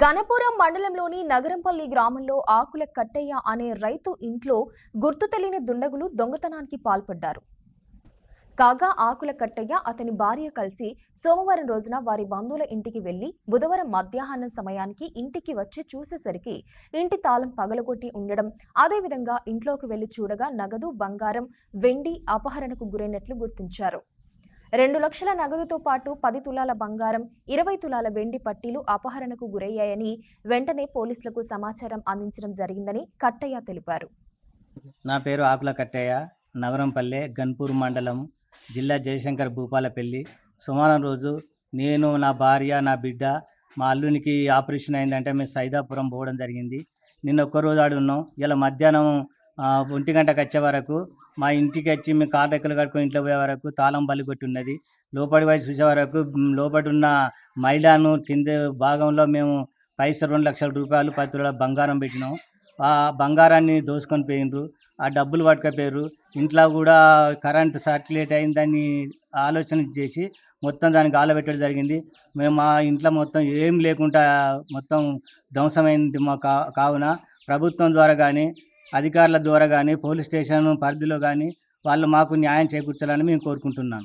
గణపురం మండలంలోని నగరంపల్లి గ్రామంలో ఆకుల కట్టయ్య అనే రైతు ఇంట్లో గుర్తు తెలియని దుండగులు దొంగతనానికి పాల్పడ్డారు. కాగా ఆకుల కట్టయ్య అతని భార్య కలిసి సోమవారం రోజున వారి బంధువుల ఇంటికి వెళ్లి బుధవారం మధ్యాహ్నం సమయానికి ఇంటికి వచ్చి చూసేసరికి ఇంటి తాళం పగలగొట్టి ఉండడం, అదేవిధంగా ఇంట్లోకి వెళ్లి చూడగా నగదు, బంగారం, వెండి అపహరణకు గురైనట్లు గుర్తించారు. 2 లక్షల నగదుతో పాటు 10 తులాల బంగారం, 20 తులాల వెండి పట్టీలు అపహరణకు గురయ్యాయని వెంటనే పోలీసులకు సమాచారం అందించడం జరిగిందని కట్టయ్య తెలిపారు. నా పేరు ఆకుల కట్టయ్య, నగరంపల్లె, గన్పూర్ మండలం, జిల్లా జయశంకర్ భూపాలపల్లి. సోమవారం రోజు నేను, నా భార్య, నా బిడ్డ, మా అల్లునికి ఆపరేషన్ అయిందంటే మేము సైదాపురం పోవడం జరిగింది. నిన్న ఒక్కరోజు ఆడున్నాం. ఇలా మధ్యాహ్నం 1 గంటకు వచ్చే వరకు మా ఇంటికి వచ్చి మేము కాటెక్కలు కట్టుకొని ఇంట్లో పోయే వరకు తాళం బలి కొట్టి ఉన్నది. లోపలి వైపు చూసే వరకు లోపల ఉన్న మైదాను కింద భాగంలో మేము పైసలు 2 లక్షల రూపాయలు, 10 తులాల బంగారం పెట్టినాం. ఆ బంగారాన్ని దోసుకొని పోయినరు. ఆ డబ్బులు పట్టుకపోయారు. ఇంట్లో కూడా కరెంటు సర్క్యులేట్ అయిందని ఆలోచన చేసి మొత్తం దానికి ఆలబెట్టడం జరిగింది. మేము మా ఇంట్లో మొత్తం ఏం లేకుండా మొత్తం ధ్వంసమైంది. మా కావున ప్రభుత్వం ద్వారా కానీ, అధికారుల ద్వారా కానీ, పోలీస్ స్టేషన్ పరిధిలో కానీ వాళ్ళు మాకు న్యాయం చేకూర్చాలని మేము కోరుకుంటున్నాం.